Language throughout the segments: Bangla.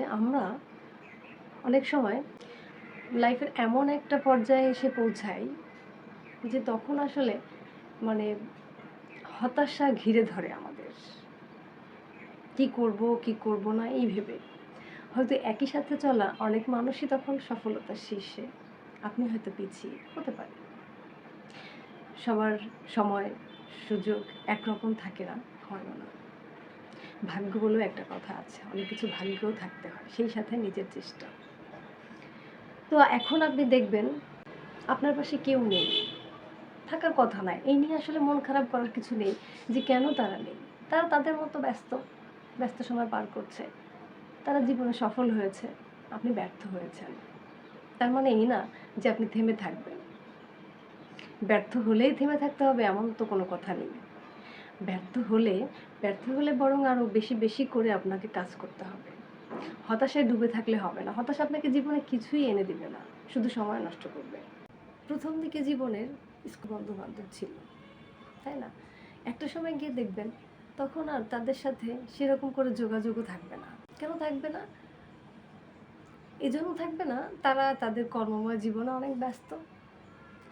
আমরা অনেক সময় লাইফের এমন একটা পর্যায়ে এসে পৌঁছাই যে তখন আসলে মানে হতাশা ঘিরে ধরে আমাদের। কি করব না এই ভেবে। হয়তো একই সাথে চলা অনেক মানুষই তখন সফলতার শীর্ষে। আপনি হয়তো পিছিয়ে হতে পারে। সবার সময় সুযোগ একরকম থাকে না, হয়ও না। ভাগ্য বলেও একটা কথা আছে। অনেক কিছু ভাগ্যেও থাকতে হয়। সেই সাথে নিজের চেষ্টা। তো এখন আপনি দেখবেন আপনার পাশে কেউ নেই। থাকার কথা নয়। এই নিয়ে আসলে মন খারাপ করার কিছু নেই যে কেন তারা নেই। তারা তাদের মতো ব্যস্ত সময় পার করছে। তারা জীবনে সফল হয়েছে, আপনি ব্যর্থ হয়েছেন। তার মানে এই না যে আপনি থেমে থাকবেন। ব্যর্থ হলেই থেমে থাকতে হবে এমন তো কোনো কথা নেই। ব্যর্থ হলে ব্যর্থ হলে বরং আরও বেশি করে আপনাকে কাজ করতে হবে। হতাশায় ডুবে থাকলে হবে না। হতাশা আপনাকে জীবনে কিছুই এনে দিবে না। শুধু সময় নষ্ট করবে। প্রথম দিকে জীবনের স্কুল বন্ধু-বান্ধব ছিল। তাই না? একটা সময় গিয়ে দেখবেন তখন আর তাদের সাথে সেরকম করে যোগাযোগও থাকবে না। কেন থাকবে না? এজন্য থাকবে না তারা তাদের কর্মময় জীবনে অনেক ব্যস্ত।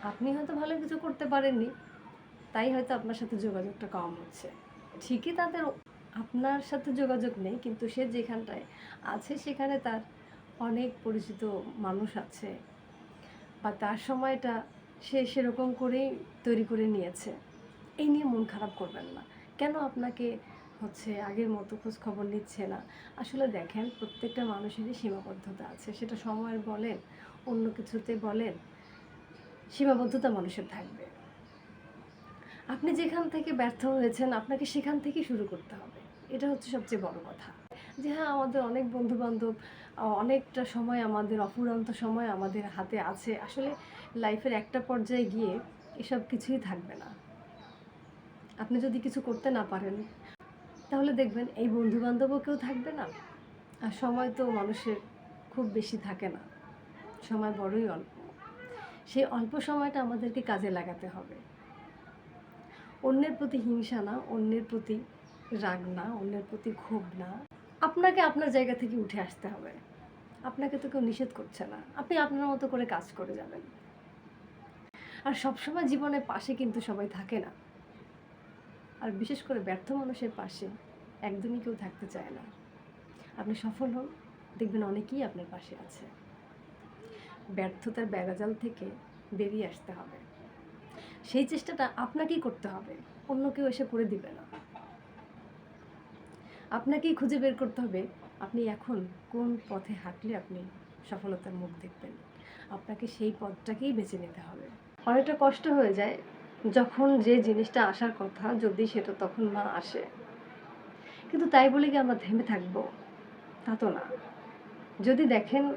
আপনি হয়তো ভালো কিছু করতে পারেননি। তাই হয়তো আপনার সাথে যোগাযোগটা কম হচ্ছে। ঠিকই তাদের আপনার সাথে যোগাযোগ নেই কিন্তু সে যেখানটায় আছে সেখানে তার অনেক পরিচিত মানুষ আছে বা তার সময়টা সে সেরকম করেই তৈরি করে নিয়েছে। এই নিয়ে মন খারাপ করবেন না। কেন আপনাকে আগের মতো খোঁজ খবর নিচ্ছে না? আসলে দেখেন প্রত্যেকটা মানুষেরই সীমাবদ্ধতা আছে। সেটা সময়ের বলেন, অন্য কিছুতে বলেন, সীমাবদ্ধতা মানুষের থাকবে। আপনি যেখান থেকে ব্যর্থ হয়েছেন আপনাকে সেখান থেকেই শুরু করতে হবে। এটা হচ্ছে সবচেয়ে বড় কথা। যে হ্যাঁ, আমাদের অনেক বন্ধু-বান্ধব অনেকটা সময় আমাদের অফুরন্ত সময় আমাদের হাতে আছে। আসলে লাইফের একটা পর্যায়ে গিয়ে এসব কিছুই থাকবে না। আপনি যদি কিছু করতে না পারেন তাহলে দেখবেন এই বন্ধু-বান্ধবও কেউ থাকবে না। আর সময় তো মানুষের খুব বেশি থাকে না। সময় বড়ই অল্প। সেই অল্প সময়টা আমাদেরকে কাজে লাগাতে হবে। অন্যের প্রতি হিংসা না, অন্যের প্রতি রাগ না, অন্যের প্রতি ক্ষোভ না। আপনাকে আপনার জায়গা থেকে উঠে আসতে হবে। আপনাকে তো কেউ নিষেধ করছে না। আপনি আপনার মতো করে কাজ করে যাবেন। আর সবসময় জীবনের পাশে কিন্তু সবাই থাকে না। আর বিশেষ করে ব্যর্থ মানুষের পাশে একদমই কেউ থাকতে চায় না। আপনি সফল হন, দেখবেন অনেকেই আপনার পাশে আছে। ব্যর্থতার বেড়াজাল থেকে বেরিয়ে আসতে হবে। সেই চেষ্টাটা আপনাকেই করতে হবে। অন্য কেউ এসে করে দিবে না। আপনাকেই খুঁজে বের করতে হবে আপনি এখন কোন পথে হাঁটলে আপনি সফলতার মুখ দেখবেন। আপনাকে সেই পথটাকেই বেছে নিতে হবে। অনেকটা কষ্ট হয়ে যায় যখন যে জিনিসটা আসার কথা যদি সেটা তখন না আসে। কিন্তু তাই বলে কি আমরা থেমে থাকবো? তা তো না। যদি দেখেন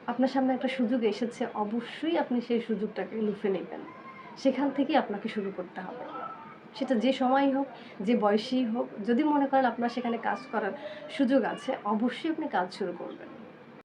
আপনার সামনে একটা সুযোগ এসেছে অবশ্যই আপনি সেই সুযোগটাকে লুফে নেবেন। সেখান থেকেই আপনাকে শুরু করতে হবে। সেটা যে সময়ই হোক, যে বয়সেই হোক, যদি মনে করেন আপনার সেখানে কাজ করার সুযোগ আছে অবশ্যই আপনি কাজ শুরু করবেন।